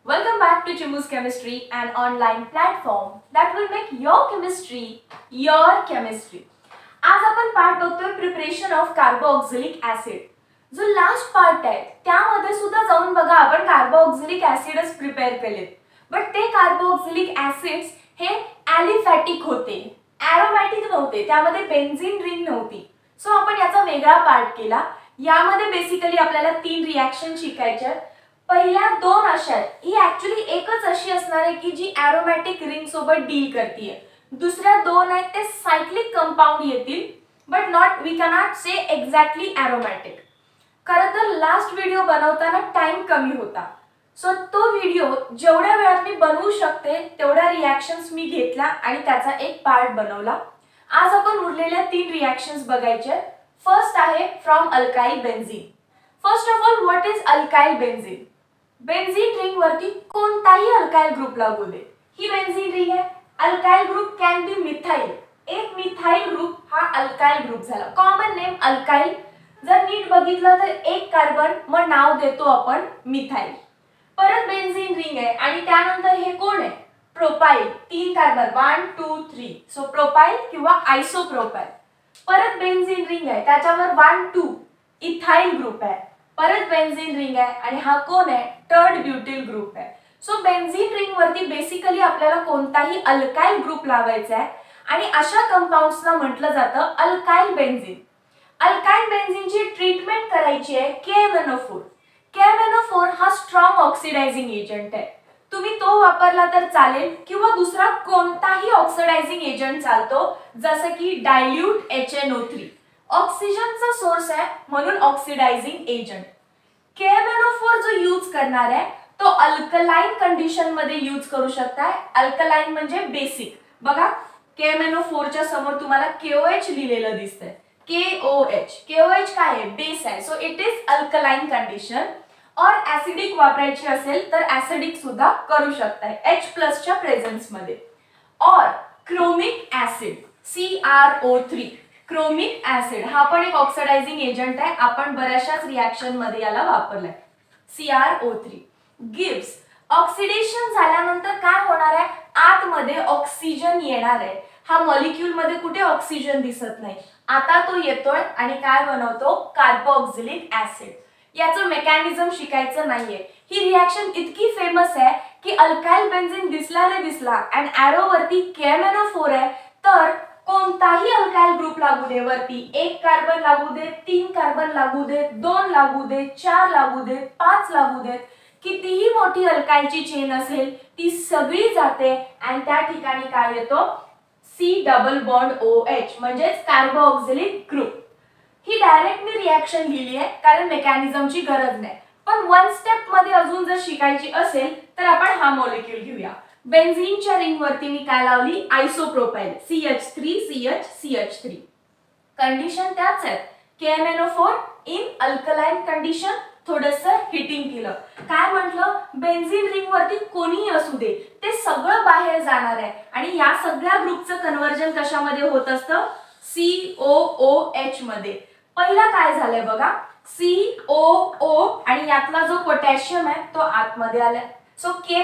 Welcome back to Chimu's Chemistry, an online platform that will make your chemistry your chemistry. आज आपण part बघतोय preparation of carboxylic acid. जो last part आहे त्यामध्ये सुद्धा जाऊन बघा आपण कार्बोऑक्सिलिक ऍसिडच प्रिपेअर केलेत. बट ते कार्बोऑक्सिलिक ऍसिड्स हे ॲलिफॅटिक होते, ॲरोमॅटिक नव्हते, त्यामध्ये बेन्झीन रिंग नव्हती. सो आपण याचा वेगळा पार्ट केला. यामध्ये बेसिकली आपल्याला 3 रिएक्शन शिकायचे. पहिल्या 2 अशा आहेत, ही ऍक्च्युअली एकच अशी असणार आहे की जी ॲरोमॅटिक रिंग सोबत डील करते. दुसऱ्या 2 आहेत ते सायक्लिक कंपाऊंड येतील, but we cannot say exactly aromatic. खरं तर लास्ट व्हिडिओ बनवताना टाइम कमी होता. सो तो व्हिडिओ जेवढ्या वेळात मी बनवू शकते तेवढ्या रिएक्शन्स मी घेतल्या आणि त्याचा एक पार्ट बनवला. आज आपण उरलेल्या 3 रिएक्शन्स बघायचे. फर्स्ट आहे from alkyl benzene. First of all, what is alkyl benzene? Benzene ring वरती कोणताही अल्काइल ग्रुप लागू दे, ही बेन्झीन रिंग आहे. Alkyl group can be methyl. एक मिथाइल ग्रुप हा अल्काइल ग्रुप झाला. Common name alkyl. जर नीट बघितलं तर एक कार्बन, मग नाव देतो आपण मिथाइल. परत बेन्झीन रिंग आहे आणि त्यानंतर हे कोण आहे? प्रोपाइल. 3 कार्बन, 1 2 3. सो प्रोपाइल किंवा आयसोप्रोपाइल. परत बेन्झीन रिंग आहे, त्याच्यावर 1 2 इथाइल ग्रुप आहे. परत बेन्झीन रिंग आहे आणि हा कोण आहे? टर्ड ब्युटिल ग्रुप आहे. सो बेन्झीन रिंग वरती बेसिकली आपल्याला कोणताही अल्काइल ग्रुप लावायचा आहे आणि अशा कंपाऊंड्सला म्हटलं जातं अल्काइल बेन्झीन. अल्काइल बेन्झीनची ट्रीटमेंट करायची आहे KMnO4. KMnO4 हा स्ट्रॉंग ऑक्सिडायझिंग एजंट आहे. तुम्ही तो वापरला तर चालेल किंवा दुसरा कोणताही ऑक्सिडायझिंग एजंट चालतो, जसं की डायल्यूट HNO3. ऑक्सिजनचा सोर्स आहे म्हणून ऑक्सिडायझिंग एजंट. KMnO4 जो यूज करणार आहे तो अल्कलाइन कंडिशन मध्ये यूज करू शकताय. अल्कलाइन म्हणजे बेसिक. बघा KMnO4 च्या समोर तुम्हाला KOH लिहिलेलं दिसतंय. KOH काय आहे? बेस आहे. So it is alkaline condition. और ऍसिडिक वापरायची असेल तर ऍसिडिक सुद्धा करू शकताय H+ च्या प्रेझेन्स मध्ये. और chromic acid CrO3. Chromic acid हा पण एक ऑक्सिडायझिंग एजंट आहे. आपण बऱ्याचशाच रिएक्शन मध्ये याला वापरलाय. CrO3 gives. ऑक्सिडेशन झाल्यानंतर काय होणार आहे? आतमध्ये ऑक्सिजन येणार आहे. हा मॉलिक्यूल मध्ये कुठे ऑक्सिजन दिसत नाही, आता तो येतोय आणि काय बनवतो? Carboxylic acid. याचं मेकॅनिझम शिकायचं नाहीये. ही रिएक्शन इतकी फेमस आहे की अल्काइल बेन्झीन दिसला रे दिसला आणि एरो वरती KMnO4 आहे, तर कोणताही अल्काइल ग्रुप लागू दे, वरती 1 कार्बन लागू दे, 3 कार्बन लागू दे, 2 लागू दे, 4 लागू दे, 5 लागू दे, कितीही मोठी अल्काइलची चेन असेल ती सगळी जाते आणि त्या ठिकाणी काय येतो? C डबल बॉन्ड OH म्हणजेच कार्बोऑक्सिलिक ग्रुप. ही डायरेक्ट मी रिएक्शन लिहिली आहे कारण मेकॅनिझमची गरज नाही. पण 1 स्टेप मध्ये अजून जर शिकायची असेल तर आपण हा मॉलिक्यूल घेऊया. बेन्झीनच्या रिंग वरती मी काय लावली? आयसोप्रोपाइल CH3 CH CH3. कंडिशन त्याच आहेत. KMnO4 इन अल्कलाइन कंडिशन थोडंसं हिटिंग केलं. काय म्हटलं? बेन्झीन रिंग वरती कोणीही असू दे, ते सगळं बाहेर जाणार आहे आणि या सगळ्या ग्रुपचं कन्वर्जन कशामध्ये होत असतं? COOH मध्ये. पहिला काय झालंय बघा, COO आणि यातला जो पोटॅशियम आहे तो आतमध्ये आलाय. सो K+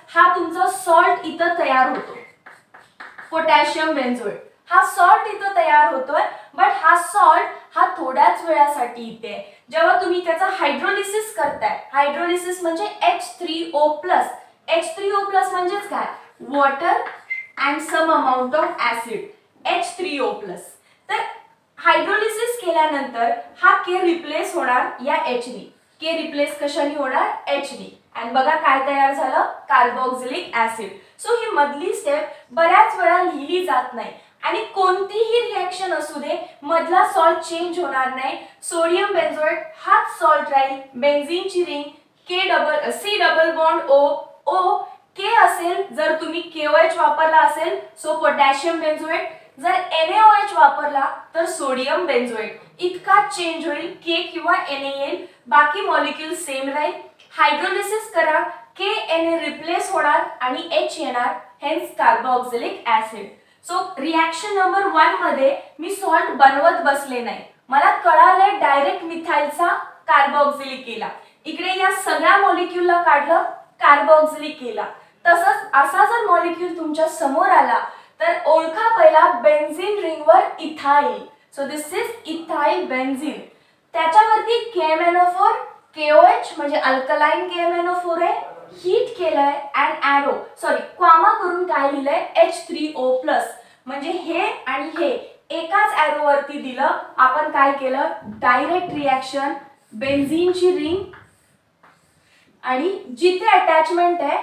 हा तुमचा सॉल्ट इथं तयार होतो. पोटॅशियम बेन्झोएट हा सॉल्ट इथं तयार होतोय, बट हा सॉल्ट हा थोड्याच वेळासाठी इथे. जेव्हा तुम्ही त्याचा हायड्रोलिसिस करताय, हायड्रोलिसिस म्हणजे H3O+. H3O+ म्हणजेच काय? Water and some amount of acid. H3O+. तर हायड्रोलिसिस केल्यानंतर हा K रिप्लेस होणार या H नी. K रिप्लेस कशाने होणार? H नी. आणि बघा काय तयार झालं? Carboxylic acid. सो ही मधली स्टेप बऱ्याच वेळा लिहिली जात नाही आणि कोणतीही रिएक्शन असू दे मधला सॉल्ट चेंज होणार नाही. सोडियम बेन्झोएट हाच सॉल्ट राहील. बेन्झीनची ring C double bond O K असेल जर तुम्ही KOH वापरला असेल, सो पोटॅशियम बेन्झोएट. जर NaOH वापरला तर सोडियम बेन्झोएट. इतका चेंज होईल, K किंवा Na येईल, बाकी मॉलिक्यूल सेम राहील. हायड्रोलिसिस करा, Na रिप्लेस होणार आणि H येणार, hence carboxylic acid. So reaction number 1 मध्ये मी सॉल्ट बनवत बसले नाही, मला कळालं डायरेक्ट मिथाइलचा कार्बोऑक्सिलिक केला. इकडे या सगळ्या मॉलिक्यूलला काढलं, कार्बोक्सिलिक केला. तसंच असा जर मॉलिक्यूल तुमच्या समोर आला तर ओळखा पहिला बेन्झीन रिंगवर ethyl. So this is ethyl benzene. त्याच्यावरती KMnO4 KOH म्हणजे अल्कलाइन KMnO4 आहे, हीट केलंय अँड एरो क्वामा करून काय लिहिलंय H3O+ म्हणजे हे आणि हे एकाच एरो वरती दिलं. आपण काय केलं डायरेक्ट रिएक्शन बेन्झीनची रिंग आणि जिथे अटॅचमेंट आहे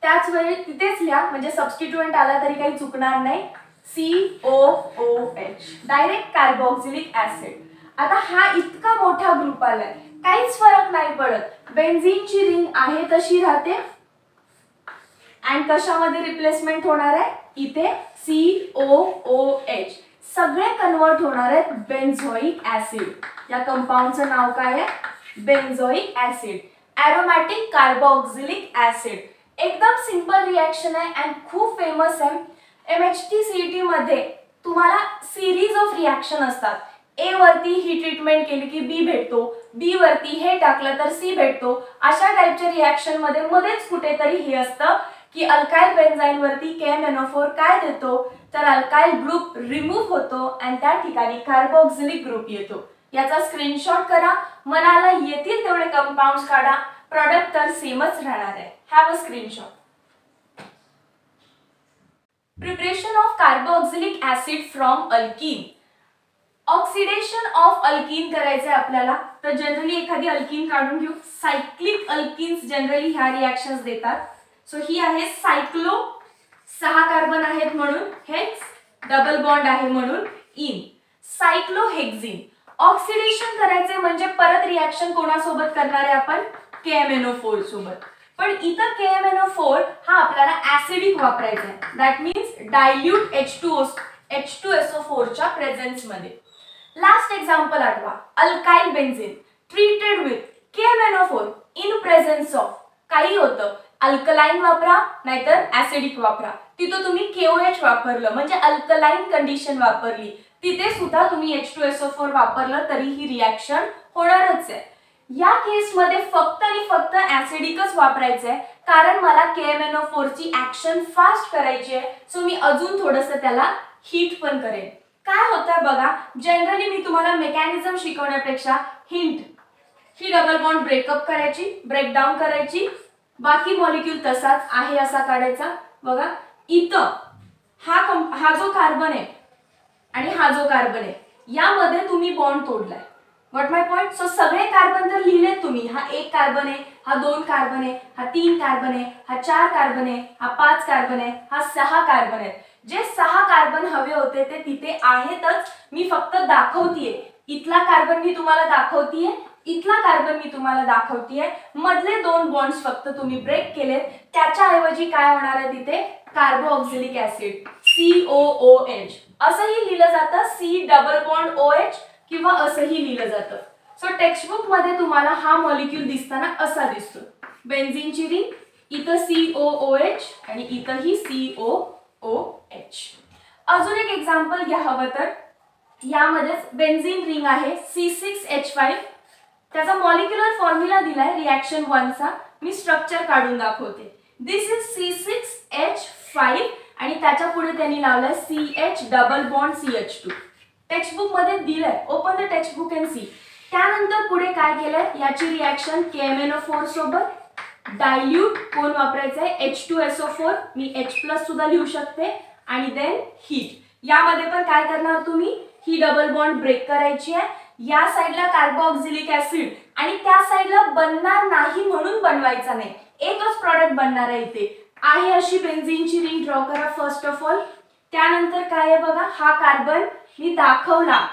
त्याच वेळी तिथेच लिहा म्हणजे सबस्टिट्यूएंट आला तरी काही चुकणार नाही. COOH direct carboxylic acid. आता हा इतका मोठा ग्रुप आलाय काहीच फरक नाही पडत. बेन्झीनची रिंग आहे तशी राहते अँड कशामध्ये रिप्लेसमेंट होणार आहे इथे COOH. सगळे कन्वर्ट होणार आहेत बेन्झोइक ऍसिड. या कंपाऊंडचं नाव काय आहे बेन्झोइक ऍसिड, एरोमॅटिक कार्बोक्सिलिक ऍसिड. एकदम सिंपल रिएक्शन आहे अँड खूप फेमस आहे. MHT CET मध्ये तुम्हाला सिरीज ऑफ रिएक्शन असतात. A वरती ही ट्रीटमेंट केली की B भेटतो, B वरती हे टाकलं तर C भेटतो. अशा टाइपच्या रिएक्शन मध्ये मध्येच कुठेतरी हे असतं की अल्काइल बेन्झाईन वरती KMnO4 काय देतो तर अल्काइल ग्रुप रिमूव्ह होतो आणि त्या ठिकाणी कार्बोक्सिलिक ग्रुप येतो. याचा स्क्रीनशॉट करा, मनाला येतील तेवढे कंपाऊंड्स काढा. प्रोडक्ट तर सेमच राहणार आहे. Have a screenshot. Preparation of carboxylic acid from alkyne. Oxidation of alkyne करायचं आहे आपल्याला. तर जनरली एखादी अल्कीन काढून घेऊ. सायक्लिक अल्कीन्स जनरली ह्या रिएक्शन्स देतात. सो ही आहे सायक्लो, 6 कार्बन आहेत म्हणून हेक्स, डबल बॉन्ड आहे म्हणून इन. सायक्लोहेक्झिन. ऑक्सिडेशन करायचे म्हणजे परत रिएक्शन कोणासोबत करणार आहे आपण KMnO4 सोबत. पण इथं KMnO4 हा आपल्याला ऍसिडिक वापरायचा आहे. दॅट मीन्स डायल्यूट H2SO4 च्या प्रेझेन्स मध्ये. लास्ट एक्झाम्पल आठवा. Alkyl benzene treated with KMnO4 in presence of काही होतं अल्कलाइन वापरा नाहीतर ऍसिडिक वापरा. तिथं तुम्ही KOH वापरलं म्हणजे अल्कलाइन कंडिशन वापरली, तिथे सुद्धा तुम्ही H2SO4 वापरलं तरी ही रिएक्शन होणारच आहे. या केस मध्ये फक्त आणि फक्त ऍसिडिकच वापरायचं आहे कारण मला KMnO4 ची ऍक्शन फास्ट करायची आहे. सो मी अजून थोडंसं त्याला हीट पण करेन. काय होतं बघा, जनरली मी तुम्हाला मेकॅनिझम शिकवण्यापेक्षा हिंट ही डबल बॉन्ड ब्रेकअप करायची, ब्रेकडाऊन करायची, बाकी मॉलिक्यूल तसाच आहे असा काढायचा. बघा इथं हा जो कार्बन आहे आणि हा जो कार्बन आहे यामध्ये तुम्ही बॉन्ड तोडलाय. What my point. सो सगळे कार्बन तर लिहिलेत तुम्ही. हा 1 कार्बन आहे, हा 2 कार्बन आहे, हा 3 कार्बन आहे, हा 4 कार्बन आहे, हा 5 कार्बन आहे, हा 6 कार्बन आहे. जे 6 कार्बन हवे होते ते तिथे आहेतच, मी फक्त दाखवतीये. इथला कार्बन मी तुम्हाला दाखवतीये, इथला कार्बन मी तुम्हाला दाखवतीये. मधले 2 बॉन्ड्स फक्त तुम्ही ब्रेक केलेत. त्याच्याऐवजी काय होणार आहे तिथे कार्बोक्सिलिक ऍसिड COOH. असंही लिहिलं जातं C डबल बॉन्ड OH किंवा असंही लिहिलं जातं. सो टेक्स्टबुक मध्ये तुम्हाला हा मॉलिक्यूल दिसताना असा दिसतो. बेन्झीनची रिंग, इथं COOH आणि इथंही COOH. अजून एक एक्झाम्पल घ्या हवं तर. यामध्येच बेन्झीन रिंग आहे C6H5. त्याचा मॉलिक्युलर फॉर्म्युला दिलाय रिएक्शन 1 चा. मी स्ट्रक्चर काढून दाखवते. दिस इज C6H5 आणि त्याच्या पुढे त्यांनी लावलाय CH double bond CH2. Textbook मध्ये दिलंय. Open the textbook and see. त्यानंतर पुढे काय केलंय, याची रिएक्शन KMnO4 सोबत डायल्यूट कोण वापरायचंय H2SO4, मी H+ सुद्धा लिहू शकते आणि देन हीट. यामध्ये पण काय करणार तुम्ही, ही डबल बॉन्ड ब्रेक करायची आहे. या साइडला कार्बोक्सिलिक ऍसिड आणि त्या साइडला बनणार नाही म्हणून बनवायचा नाही, एकच प्रॉडक्ट बनणार आहे. इथे आहे अशी बेन्झीनची रिंग ड्रॉ करा फर्स्ट ऑफ ऑल. त्यानंतर काय आहे बघा, हा कार्बन मी दाखवला,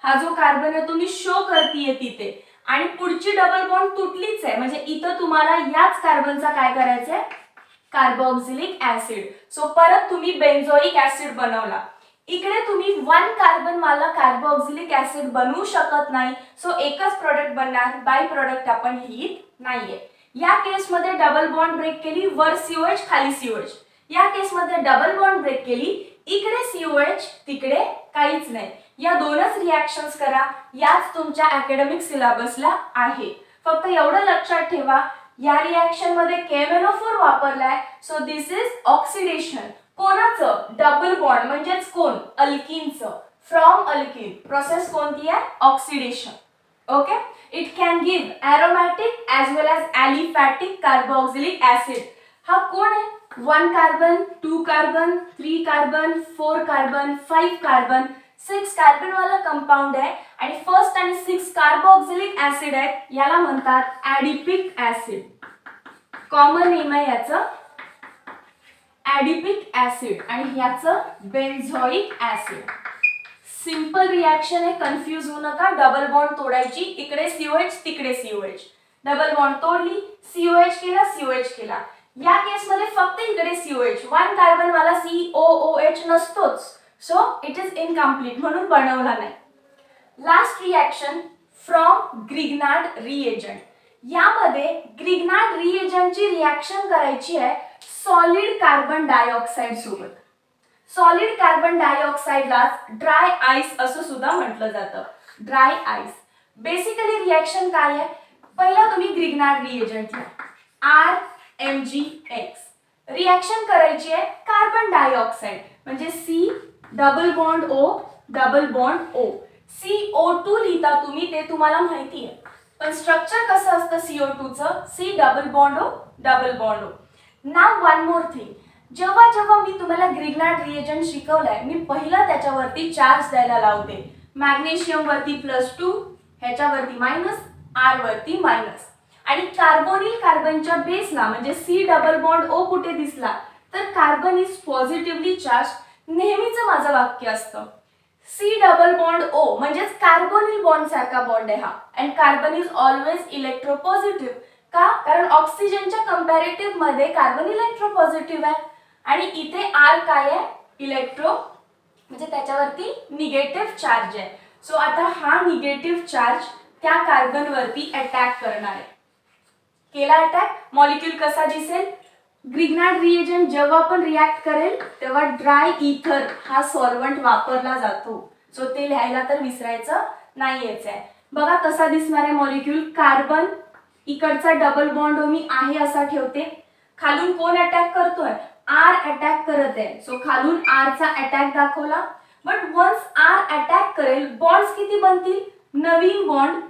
हा जो कार्बन आहे तो मी शो करतेय तिथे आणि पुढची डबल बॉन्ड तुटलीच आहे म्हणजे इथं तुम्हाला याच कार्बनचा काय करायचंय कार्बोक्सिलिक ऍसिड. सो परत तुम्ही बेन्झोइक ऍसिड बनवला. इकडे तुम्ही 1 कार्बन मला कार्बोक्सिलिक ऍसिड बनवू शकत नाही. सो एकच प्रोडक्ट बनणार, बाय प्रोडक्ट आपण लिहित नाहीये. या केस मध्ये डबल बॉन्ड ब्रेक केली, वर COH खाली COH. या केस मध्ये डबल बॉन्ड ब्रेक केली, इकडे COH तिकडे काहीच नाही. या दोनच रिएक्शन्स करा. याच तुमच्या अकॅडमिक सिलेबसला आहे. फक्त एवढं लक्षात ठेवा, या रिएक्शन मध्ये KMnO4 वापरलाय. So this is oxidation. कोणाचं? डबल बॉन्ड म्हणजेच कोण? अल्किनचं. From alkene. प्रोसेस कोणती आहे? Oxidation. Okay. It can give aromatic as well as aliphatic carboxylic acid. हा कोण आहे? 1 carbon, 2 carbon, 3 carbon, 4 carbon, 5 carbon, 6 carbon वाला कंपाउंड आहे आणि फर्स्ट आणि 6 कार्बोक्सिलिक ऍसिड आहेत. याला म्हणतात ॲडिपिक ऍसिड. कॉमन नेम आहे याचं ॲडिपिक ऍसिड आणि याचं बेन्झोइक ऍसिड. सिंपल रिएक्शन आहे, कन्फ्यूज होऊ नका. डबल बॉन्ड तोडायची, इकडे COH तिकडे COH. डबल बॉन्ड तोडली, COH केला, COH केला. या केस मध्ये फक्त इकडे COH, 1 कार्बन वाला COOH नसतोच. सो इट इज इनकम्प्लीट म्हणून बनवला नाही. Last reaction from Grignard reagent. यामध्ये ग्रिग्नार्ड रिएजंटची रिएक्शन करायची आहे सॉलिड कार्बन डायऑक्साइड सोबत. सॉलिड कार्बन डायऑक्साइडला ड्राय आइस असं सुद्धा म्हटलं जातं. Dry ice. बेसिकली रिएक्शन काय आहे? पहिला तुम्ही ग्रिग्नार्ड रिएजंट घ्या, RMgX. रिएक्शन करायची आहे कार्बन डायऑक्साइड म्हणजे C double bond O double bond O. CO2 लिहिता तुम्ही, ते तुम्हाला माहिती आहे. पण स्ट्रक्चर कसं असतं CO2चं? C double bond O double bond O. Now one more thing. जेव्हा जेव्हा मी तुम्हाला ग्रिग्नार्ड रिएजंट शिकवलाय, मी पहिला त्याच्यावरती चार्ज द्यायला लावते. मॅग्नेशियम वरती +2, ह्याच्यावरती मायनस, R वरती मायनस. आणि कार्बोनिल कार्बनच्या बेसला म्हणजे C डबल बॉन्ड O कुठे दिसला तर कार्बन इज पॉझिटिव्हली चार्ज. नेहमीचं माझं वाक्य असतं C डबल बॉन्ड O म्हणजेच कार्बोनिल बॉन्ड सारखा बॉन्ड आहे हा. And carbon is always electropositive. का? कारण ऑक्सिजनच्या कंपॅरेटिव्ह मध्ये कार्बन इलेक्ट्रोपॉझिटिव्ह आहे आणि इथे R काय आहे? इलेक्ट्रो म्हणजे त्याच्यावरती निगेटिव्ह चार्ज आहे. सो आता हा निगेटिव्ह चार्ज त्या कार्बन वरती अटॅक करणार आहे. केला अटॅक. मॉलिक्यूल कसा दिसेल? ग्रिग्नार्ड रिएजंट जेव्हा पण रिॲक्ट करेल तेव्हा ड्राय इथर हा सॉल्व्हंट वापरला जातो. सो ते लिहायला तर विसरायचं नाहीच आहे. बघा कसा दिसणार आहे मॉलिक्यूल. कार्बन इकडचा डबल बॉन्ड मी आहे असा ठेवते. खालून कोण अटॅक करतोय? R अटॅक करत आहे. सो खालून R चा अटॅक दाखवला. बट वन्स R अटॅक करेल बॉन्ड्स किती बनतील? नवीन बॉन्ड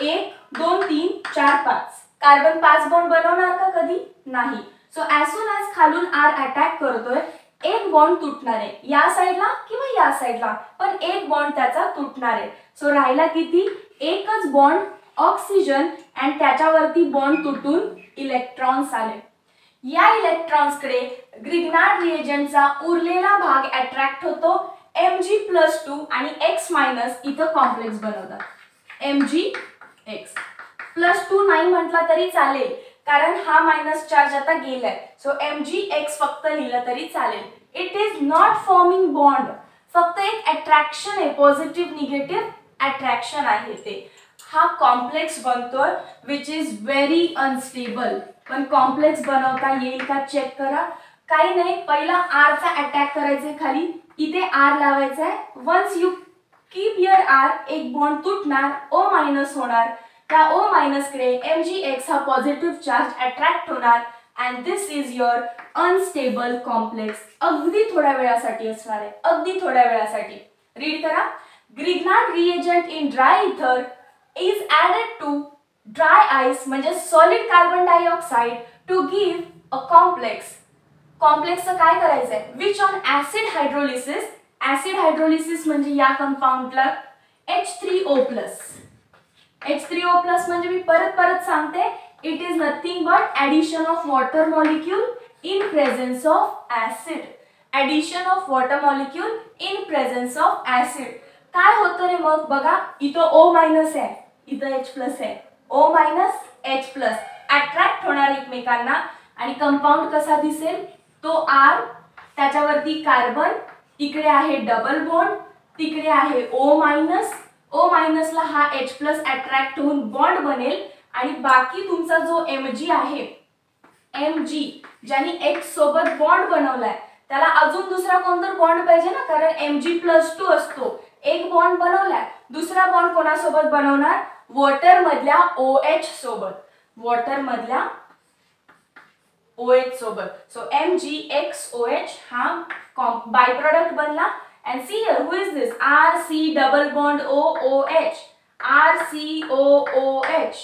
1 2 3 4 5. कार्बन 5 बॉन्ड बनवणार का? कधी नाही. सो ॲज सून ॲज खालून R अटॅक करतोय, एक बॉन्ड तुटणार आहे या साइडला किंवा या साइडला, पण एक बॉन्ड त्याचा तुटणार आहे. सो राहिला किती? एकच बॉन्ड ऑक्सिजन आणि त्याच्यावरती बॉन्ड तुटून इलेक्ट्रॉन्स आले. या इलेक्ट्रॉन्सकडे ग्रिग्नार्ड रिएजंटचा उरलेला भाग अट्रॅक्ट होतो. Mg+2 आणि X- इथं कॉम्प्लेक्स बनवतात. MgX. +2 नाही म्हटला तरी चालेल कारण हा मायनस चार्ज आता गेलाय. सो MgX फक्त लिहिलं तरी चालेल. It is not forming bond. फक्त एक अट्रॅक्शन आहे, पॉझिटिव्ह निगेटिव्ह अट्रॅक्शन आहे ते. हा कॉम्प्लेक्स बनतोय विच इज व्हेरी अनस्टेबल. पण कॉम्प्लेक्स बनवता येईल का चेक करा. काही नाही, पहिला R चा अटॅक करायचा खाली, इथे R लावायचा आहे. Once you keep your R, एक बॉन्ड तुटणार, O- होणार. त्या O- कडे MgX हा पॉझिटिव्ह चार्ज अट्रॅक्ट होणार and this is your unstable complex. अगदी थोड्या वेळासाठी असणार आहे, अगदी थोड्या वेळासाठी. रीड करा. Grignard reagent in dry ether is added to dry ice म्हणजे solid carbon dioxide to give a complex. कॉम्प्लेक्सचं काय करायचंय? Which on acid hydrolysis. Acid hydrolysis म्हणजे या कंपाउंडला H3O+. H3O+ म्हणजे मी परत सांगते, it is nothing but addition of water molecule in presence of acid. Addition of water molecule in presence of acid. काय होतं रे मग? बघा इथं O- आहे, इथं H+ आहे. O- H+ अट्रॅक्ट होणार एकमेकांना आणि कंपाउंड कसा दिसेल? तो R, त्याच्यावरती कार्बन, इकडे आहे डबल बॉन्ड, तिकडे आहे O-. O- ला हा H+ अट्रॅक्ट होऊन बॉन्ड बनेल आणि बाकी तुमचा जो Mg आहे, Mg ज्याने X सोबत बॉन्ड बनवलाय त्याला अजून दुसरा कोणता बॉन्ड पाहिजे ना, कारण Mg+2 असतो. एक बॉन्ड बनवलाय, दुसरा बॉन्ड कोणासोबत बनवणार? वॉटर मधल्या OH सोबत. वॉटर मधल्या OH सोबत. So MgXOH हा बाय प्रोडक्ट बनला. And see here, who is this? RC double bond OOH. RCOOH.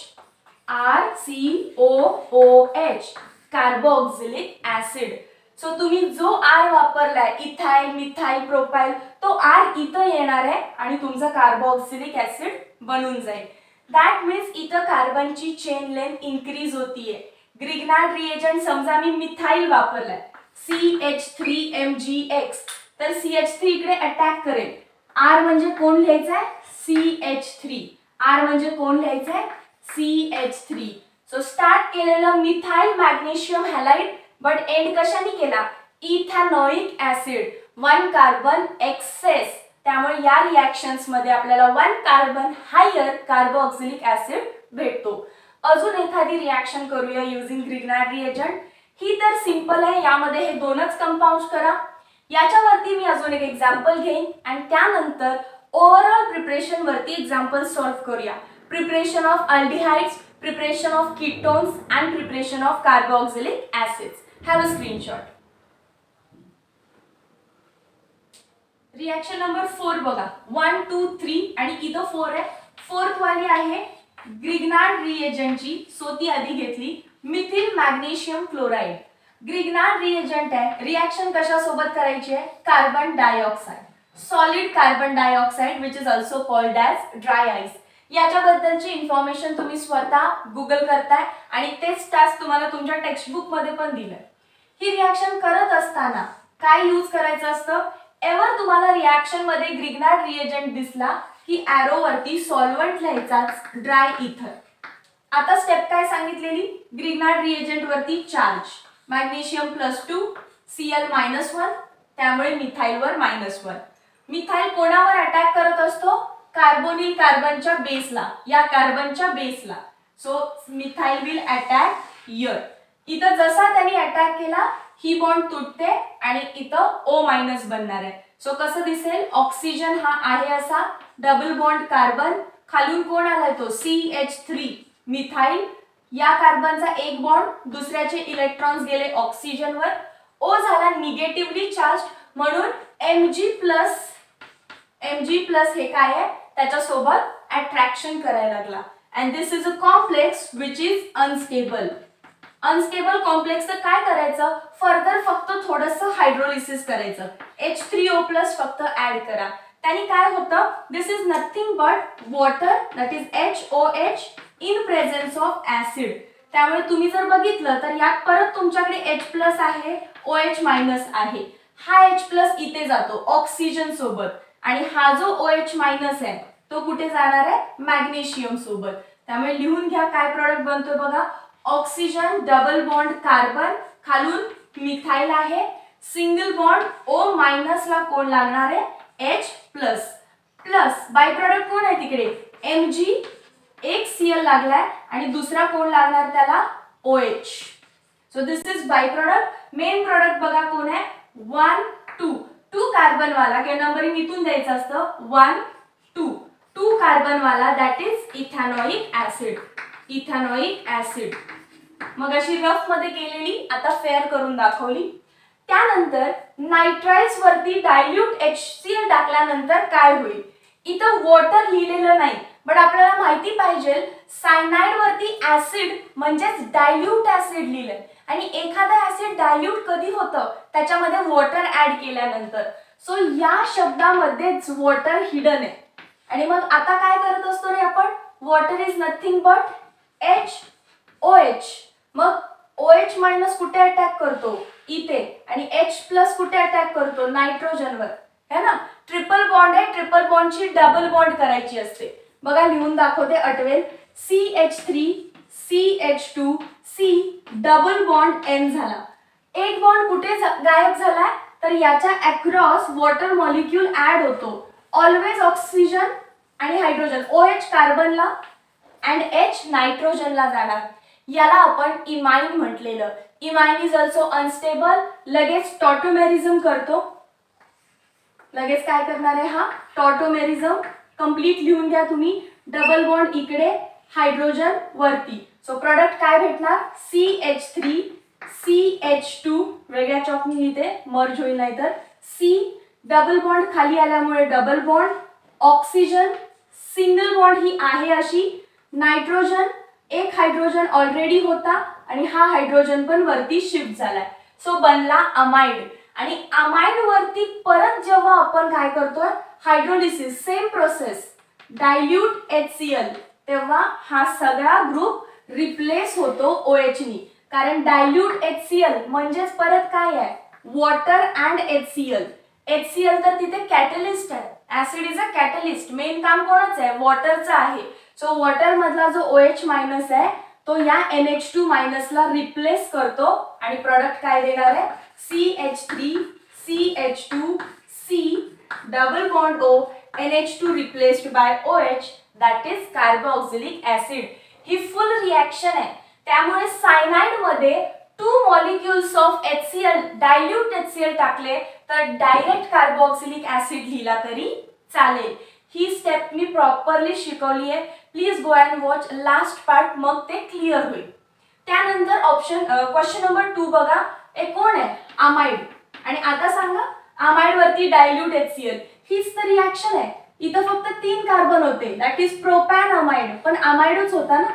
RCOOH. Carboxylic acid. So तुम्ही जो R वापरलाय इथाइल मिथाइल प्रोपाइल तो R इथं येणार आहे आणि तुमचा कार्बोक्सिलिक ऍसिड बनून जाईल. दॅट मीन्स इथं कार्बनची चेन लेंथ इन्क्रीज होतीये. ग्रिग्नार्ड रिएजंट समजा मी मिथाइल वापरलाय CH3MgX तर CH3 इकडे अटॅक करेल. R म्हणजे कोण लिहायचंय CH3. R म्हणजे कोण लिहायचंय CH3. सो स्टार्ट केलेलं methyl magnesium halide but end कशाने केला इथॅनोइक ऍसिड. 1 carbon access. त्यामुळे या रिएक्शन्स मध्ये आपल्याला 1 कार्बन हायर कार्बोक्सिलिक ऍसिड भेटतो. अजून एखादी रिएक्शन करूया युजिंग ग्रिग्नार्ड रिएजंट. ही तर सिंपल आहे. यामध्ये हे दोनच कंपाऊंड्स करा. याच्यावरती मी अजून एक एक्झाम्पल घेईन आणि त्यानंतर ओव्हरऑल प्रिपरेशन वरती एक्झाम्पल सॉल्व्ह करूया. Preparation of aldehydes, preparation of ketones and preparation of carboxylic acids. Have a screenshot. Reaction number 4 बघा. 1 2 3 आणि इथं 4 आहे. फोर्थ वाली आहे ग्रिग्नार्ड रिएजंटची. सो ती आधी घेतली methyl magnesium chloride. Grignard reagent आहे. रिएक्शन कशा सोबत करायची आहे carbon dioxide. Solid carbon dioxide which is also called as dry ice. याच्याबद्दलची इन्फॉर्मेशन तुम्ही स्वतः गुगल करताय आणि तेच टास्क तुम्हाला तुमच्या टेक्स्टबुक मध्ये पण दिलंय. ही रिएक्शन करत असताना काय यूज करायचं असतं. एव्हर तुम्हाला रिएक्शन मध्ये ग्रिग्नार्ड रिएजंट दिसला की ॲरो वरती सॉल्व्हंट लिहायचाच ड्राय इथर. आता स्टेप काय सांगितलेली ग्रिग्नार्ड रिएजंट वरती चार्ज मॅग्नेशियम +2 Cl -1 त्यामुळे मिथाइल वर -1. मिथाइल कोणावर अटॅक करत असतो कार्बोनिल कार्बनच्या बेसला. या कार्बनच्या बेसला. So methyl will attack here. इथं जसा त्यांनी अटॅक केला ही बॉन्ड तुटते आणि इथं O- बनणार आहे. सो कसं दिसेल ऑक्सिजन हा आहे असा डबल बॉन्ड कार्बन. खालून कोण आलाय तो CH3 मिथाइल. या कार्बनचा एक बॉन्ड दुसऱ्याचे इलेक्ट्रॉन्स गेले ऑक्सिजनवर. O झाला निगेटिव्हली चार्ज म्हणून Mg+ हे काय आहे त्याच्या सोबत अट्रॅक्शन करायला लागला. And this is a complex which is unstable. Unstable complex तर काय करायचं फर्दर फक्त थोडंसं हायड्रोलिसिस करायचं. H3O+ फक्त ऍड करा. त्याने काय होतं this is nothing but water that is HOH in presence of acid. त्यामुळे तुम्ही जर बघितलं तर यात परत तुमच्याकडे H+ आहे OH- आहे. हा H+ इथे जातो ऑक्सिजन सोबत आणि हा जो OH- आहे तो कुठे जाणार आहे मॅग्नेशियम सोबत. त्यामुळे लिहून घ्या काय प्रोडक्ट बनतोय बघा. ऑक्सिजन डबल बॉन्ड कार्बन खालून मिथाइल आहे. सिंगल बॉन्ड O- ला कोण लागणार आहे H+. बाय प्रोडक्ट कोण आहे तिकडे Mg. एक Cl लागलाय आणि दुसरा कोण लागणार त्याला OH. So this is by product. Main product बघा कोण आहे 1 2 कार्बन वाला किंवा नंबरिंग इथून द्यायचं असतं 1 2 कार्बन वाला दॅट इज इथॅनोइक ऍसिड. इथॅनोइक ऍसिड मग अशी रफ मध्ये केलेली आता फेअर करून दाखवली. त्यानंतर नायट्राइल्स वरती डायल्यूट HCl टाकल्यानंतर काय होईल. इथं वॉटर लिहिलेलं नाही बट आपल्याला माहिती पाहिजे सायनाइड वरती ऍसिड म्हणजेच डायल्यूट ऍसिड लिहिलंय आणि एखादा ऍसिड डायल्यूट कधी होतं त्याच्यामध्ये वॉटर ऍड केल्यानंतर. सो या शब्दामध्येच वॉटर हिडन आहे. आणि मग आता काय करत असतो रे आपण water is nothing but HOH. मग OH- कुठे अटॅक करतो इथे आणि H+ कुठे अटॅक करतो नायट्रोजनवर है ना. ट्रिपल बॉन्ड आहे. ट्रिपल बॉन्डची डबल बॉन्ड करायची असते. बघा लिहून दाखवते आठवेल. CH3 CH2 C double bond N झाला. एक बॉन्ड कुठे गायब झालाय तर याच्या अक्रॉस वॉटर मॉलिक्यूल ऍड होतो. ऑलवेज ऑक्सिजन आणि हायड्रोजन OH कार्बनला अँड H नायट्रोजनला जाणार. याला आपण इमाइन म्हटलेलं. Imine is also unstable. लगेच टॉटोमेरिझम करतो. लगेच काय करणार आहे हा टॉटोमेरिझम. कंप्लीट लिहून घ्या तुम्ही. डबल बॉन्ड इकडे हायड्रोजन वरती. सो प्रोडक्ट काय भेटणार CH3 CH2 वेगळ्या चॉकनी लिहिते, मर्ज होईल नाही तर. C डबल बॉन्ड खाली आल्यामुळे double bond. Oxygen single bond ही आहे अशी. नायट्रोजन एक हायड्रोजन ऑलरेडी होता आणि हा हायड्रोजन पण वरती शिफ्ट झालाय. सो बनला अमाइड. आणि अमाइड वरती परत जेव्हा आपण काय करतोय hydrolysis same process dilute HCl, तेव्हा हा सगळा ग्रुप रिप्लेस होतो OH नी. कारण डायल्यूट HCl म्हणजेच परत काय आहे वॉटर अँड HCl. HCl तर तिथे कॅटलिस्ट आहे. Acid is a catalyst. Main काम कोणाचं आहे वॉटरचं आहे. सो वॉटर मधला जो OH मायनस आहे तो या NH2 मायनस ला रिप्लेस करतो आणि प्रोडक्ट काय देणार आहे CH3 CH2 C double bond O NH2 replaced by OH that is carboxylic acid. He full reaction आहे. त्यामुळे सायनाइड मध्ये 2 molecules of HCl dilute HCl टाकले तर डायरेक्ट कार्बोक्सिलिक ऍसिड लिहिला तरी चालेल. ही स्टेप मी प्रॉपरली शिकवली आहे. Please go and watch last part, मग ते क्लिअर होईल. त्यानंतर ऑप्शन क्वेश्चन नंबर 2 बघा. एक कोण आहे अमाइड. आणि आता सांगा अमाइड वरती डायल्यूट HCl हीच तर रिएक्शन आहे. इथं फक्त 3 कार्बन होते दॅट इज प्रोपॅन अमाइड, पण अमाइडच होता ना.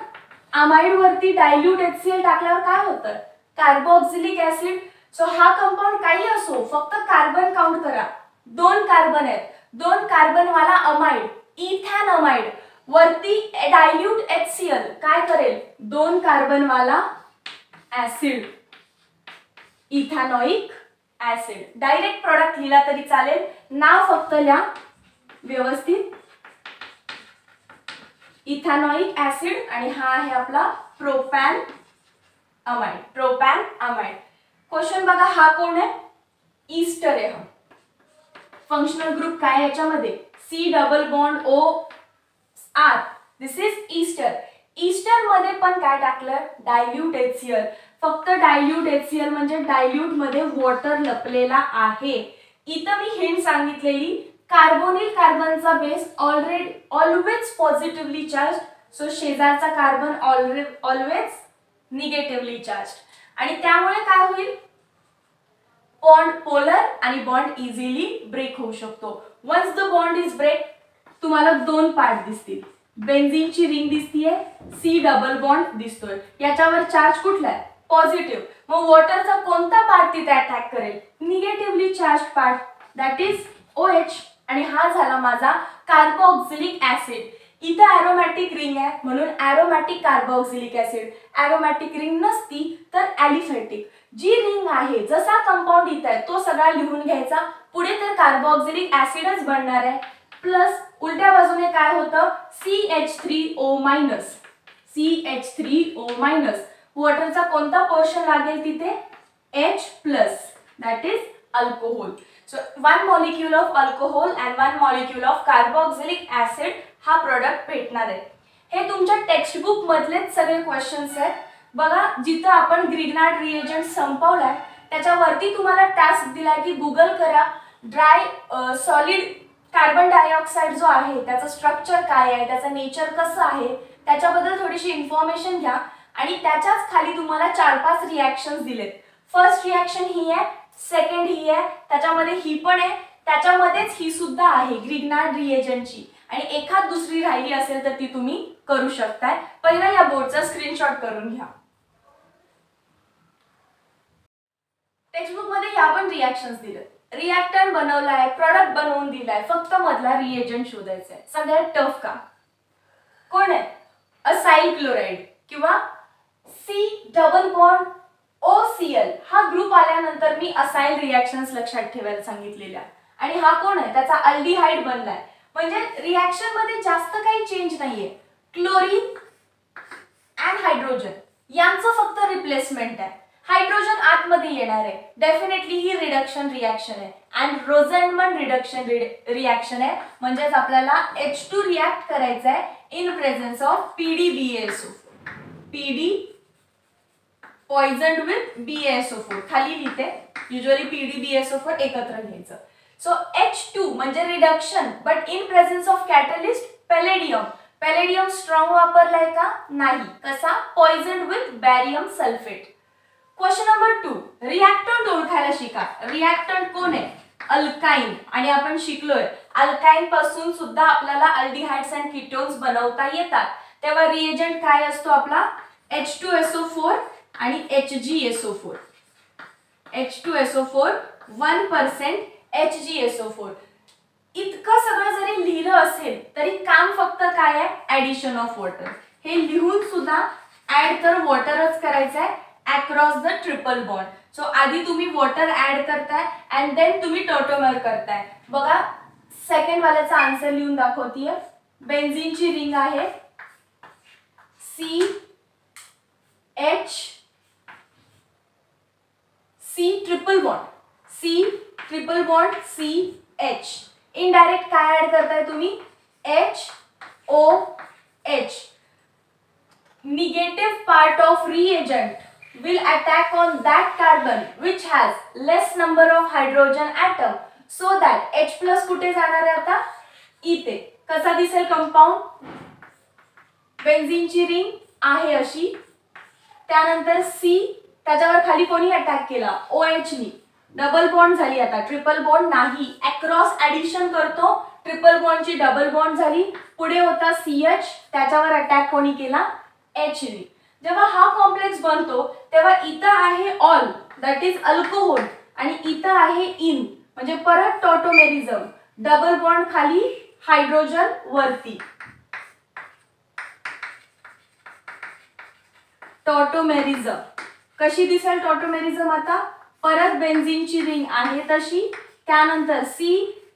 अमाइड वरती डायल्यूट HCl टाकल्यावर काय होतं कार्बोक्सिलिक ऍसिड. सो हा कंपाऊंड काही असो फक्त कार्बन काउंट करा. 2 कार्बन आहेत. 2 कार्बन वाला अमाइड इथॅन अमाइड वरती डायल्यूट HCl काय करेल 2 कार्बन वाला acid ethanoic acid. Direct product लिहिला तरी चालेल. नाव फक्त लिहा व्यवस्थित. इथॅनॉइक ऍसिड आणि हा आहे आपला propane amide. Propane amide. Question बघा हा कोण आहे ईस्टर आहे. हा फंक्शनल ग्रुप काय आहे याच्यामध्ये C double bond O R. This is ester. Ester मध्ये पण काय टाकलं डायल्यूट HCl. फक्त डायल्यूट HCl म्हणजे डायल्यूट मध्ये वॉटर लपलेला आहे. इथं मी हिंट सांगितलेली कार्बोनिल कार्बनचा base always positively charge. So शेजारचा कार्बन ऑलवेज निगेटिव्हली चार्ज. आणि त्यामुळे काय होईल बॉन्ड पोलर आणि बॉन्ड इझिली ब्रेक होऊ शकतो. Once the bond is break तुम्हाला 2 पार्ट दिसतील. बेन्झीनची रिंग दिसतीये, C डबल बॉन्ड दिसतोय. याच्यावर चार्ज कुठला आहे पॉझिटिव्ह. मग वॉटरचा कोणता पार्ट तिथे अटॅक करेल negatively charge part that is OH. आणि हा झाला माझा कार्बोक्सिलिक ऍसिड. इथं ॲरोमॅटिक रिंग आहे म्हणून aromatic carboxylic acid. Aromatic ring नसती तर ॲलिफॅटिक. जी रिंग आहे जसा कंपाऊंड इथं आहे तो सगळा लिहून घ्यायचा. पुढे तर कार्बोक्सिलिक ऍसिडच बनणार आहे. प्लस उलट्या बाजूने काय होतं CH3O मायनस. CH3O minus. वॉटरचा कोणता पोर्शन लागेल तिथे H plus that is alcohol. So 1 molecule of alcohol and 1 molecule of carboxylic acid हा प्रोडक्ट भेटणार आहे. हे तुमच्या टेक्स्ट बुक मधलेच सगळे क्वेश्चन्स आहेत. बघा जिथं आपण ग्रिग्नार्ड रिएजंट संपवलाय त्याच्यावरती तुम्हाला टास्क दिलाय की गुगल करा ड्राय सॉलिड कार्बन डायऑक्साइड जो आहे त्याचं स्ट्रक्चर काय आहे, त्याचं नेचर कसं आहे, त्याच्याबद्दल थोडीशी इन्फॉर्मेशन घ्या. आणि त्याच्याच खाली तुम्हाला 4-5 रिॲक्शन्स दिलेत. फर्स्ट रिॲक्शन ही आहे, सेकंड ही आहे, त्याच्यामध्ये ही पण आहे, त्याच्यामध्येच ही सुद्धा आहे ग्रिग्नार्ड रिएजंटची. आणि एखाद दुसरी राहिली असेल तर ती तुम्ही करू शकताय. पहिला या बोर्डचा स्क्रीनशॉट करून घ्या. टेक्स्टबुक मध्ये या पण रिॲक्शन्स दिलेत. रिॲक्टर बनवलाय, प्रॉडक्ट बनवून दिलाय, फक्त मधला रिएजंट शोधायचा आहे. सगळ्यात टफ काम कोण आहे असाइल क्लोराइड किंवा C डबल बॉन्ड OCl. हा ग्रुप आल्यानंतर मी असाइल रिॲक्शन्स लक्षात ठेवायला सांगितलेल्या. आणि हा कोण आहे त्याचा अल्डिहाइड बनलाय. म्हणजे रिॲक्शन मध्ये जास्त काही चेंज नाहीये. क्लोरीन अँड हायड्रोजन यांचं फक्त रिप्लेसमेंट आहे. हायड्रोजन आतमध्ये येणार आहे. डेफिनेटली ही रिडक्शन रिॲक्शन आहे अँड रोझेंटमन रिडक्शन रिॲक्शन आहे. म्हणजेच आपल्याला H2 रिॲक्ट करायचा आहे in presence of PDBaSO. PD poisoned with BaSO4 खाली लिहिते. युजुअली PDBaSO4 एकत्र घ्यायचं. सो H2 म्हणजे reduction but in presence of catalyst palladium. Palladium strong वापरलाय का नाही. कसा poisoned with barium sulphate. Question number 2, reactant ओळखायला शिका. रिएक्टंट कोण आहे? अल्काइन. आणि आपण शिकलोय अल्काइन पासून सुद्धा आपल्याला अल्डिहाइड्स अँड कीटोन्स बनवता येतात. तेव्हा रिएजंट काय असतो आपला? H2SO4 आणि HgSO4. H2SO4 1% HgSO4. इतकं सगळं जरी लिहिलं असेल तरी काम फक्त काय आहे? Addition of water. हे लिहून सुद्धा ऍड तर वॉटरच करायचं आहे across the triple bond. So आधी तुम्ही वॉटर ऍड करताय अँड देन तुम्ही टॉटोमर करताय. बघा सेकंड वाल्याचा आन्सर लिहून दाखवतीये. बेन्झीनची रिंग आहे C triple bond CH. Indirect काय ऍड करताय तुम्ही? HOH. Negative part of reagent will attack on that carbon which has less number of hydrogen atom, so that H plus कुठे जाणार आहे आता? इथे. कसा दिसेल कंपाऊंड? बेन्झीनची रिंग आहे अशी. त्यानंतर C, त्याच्यावर खाली कोणी अटॅक केला? OH नी. डबल बॉन्ड झाली आता, ट्रिपल बॉन्ड नाही. अक्रॉस ऍडिशन करतो, ट्रिपल बॉन्डची डबल बॉन्ड झाली. पुढे होता CH, त्याच्यावर अटॅक कोणी केला? H नी. जेव्हा हा कॉम्प्लेक्स बनतो तेव्हा इथं आहे ऑल, दॅट इज अल्कोहोल, आणि इथं आहे इन, म्हणजे परत टॉटोमेरिझम. डबल बॉन्ड खाली, हायड्रोजन वरती. टॉटोमेरिझम कशी दिसेल? टॉटोमेरिझम आता परत बेन्झीनची रिंग आहे तशी. त्यानंतर C,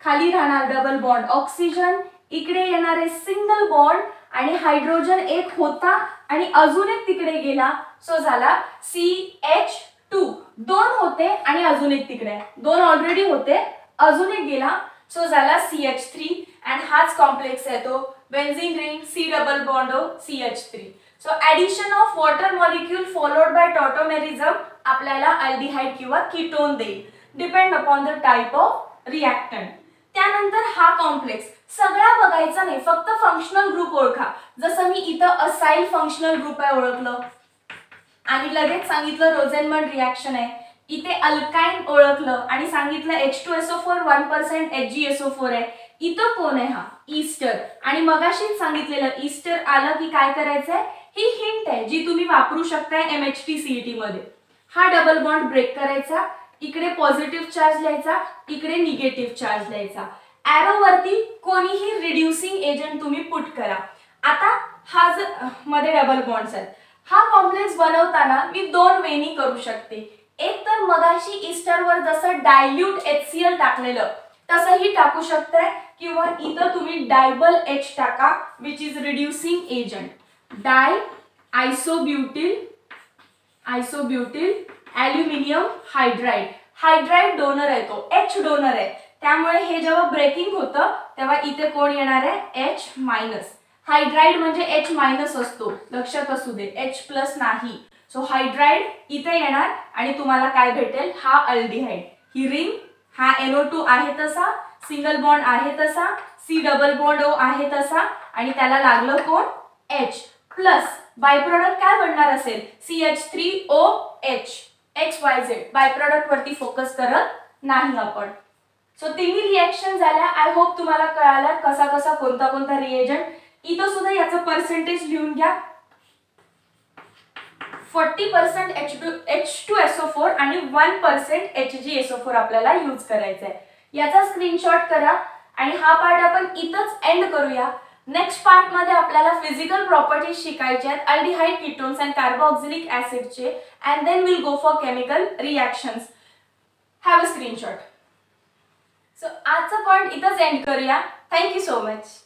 खाली राहणार डबल बॉन्ड ऑक्सिजन, इकडे येणार आहे सिंगल बॉन्ड आणि हायड्रोजन एक होता आणि अजून एक तिकडे गेला. सो झाला CH2. दोन होते आणि अजून एक तिकडे, दोन ऑलरेडी होते, अजून एक गेला. सो झाला CH3 अँड हाच कॉम्प्लेक्स आहे तो benzene ring C double bond CH3. So addition of water molecule followed by tautomerism आपल्याला अल्डिहाइड किंवा कीटोन देईल, depend upon the type of reactant. त्यानंतर हा कॉम्प्लेक्स सगळा बघायचा नाही, फक्त फंक्शनल ग्रुप ओळखा. जसं मी इथं असाइल फंक्शनल ग्रुप आहे ओळखलं आणि लगेच सांगितलं रोझेनमंड रिएक्शन आहे. इथे अल्काइन ओळखलं आणि सांगितलं H2SO4 1% HgSO4 आहे. इथं कोण आहे? हा ईस्टर. आणि मगाशीच सांगितलेलं ईस्टर आलं की काय करायचंय? ही हिंट आहे जी तुम्ही वापरू शकताय MHT-CET मध्ये. हा डबल बॉन्ड ब्रेक करायचा, इकडे पॉझिटिव्ह चार्ज लिहायचा, इकडे निगेटिव्ह चार्ज लिहायचा. एरो वरती कोणीही रिड्युसिंग एजंट तुम्ही पुट करा. आता हा मध्ये डबल बॉन्ड्स आहेत. हा कॉम्प्लेक्स बनवताना मी दोन वेनी करू शकते. एक तर मगाशी ईस्टरवर जसं डायल्यूट HCl टाकलेलं तसंही टाकू शकताय, किंवा इथं तुम्ही डायबल H टाका which is reducing agent. Di isobutyl aluminium hydride. Hydride donor आहे तो, H डोनर आहे, त्यामुळे हे जेव्हा ब्रेकिंग होतं तेव्हा इथे कोण येणार आहे? H minus. हायड्राइड म्हणजे H मायनस असतो, लक्षात असू दे, H प्लस नाही. सो हायड्राइड इथे येणार आणि तुम्हाला काय भेटेल? हा अल्डिहाइड. ही रिंग, हा NO2 आहे तसा, सिंगल बॉन्ड आहे तसा, C डबल बॉन्ड O आहे तसा, आणि त्याला लागलं कोण? H plus. बाय प्रोडक्ट काय बनणार असेल? CH3OH. XYZ बाय प्रोडक्ट वरती फोकस करत नाही आपण. सो तिन्ही रिएक्शन झाल्या. आय होप तुम्हाला कळालं कसा कसा कोणता कोणता रिएजंट. इथं सुद्धा याचं पर्सेंटेज लिहून घ्या. 40% H2SO4 आणि 1% HgSO4 आपल्याला यूज करायचा आहे. याचा स्क्रीनशॉट करा आणि हा पार्ट आपण इथंच एंड करूया. नेक्स्ट पार्ट मध्ये आपल्याला फिजिकल प्रॉपर्टीज शिकायचे आहेत अल्डिहाइड, कीटोन्स अँड कार्बोक्सिलिक ऍसिडचे, and then will go for chemical reactions. Have a screenshot. So आजचा पॉइंट इथंच एंड करूया. Thank you so much.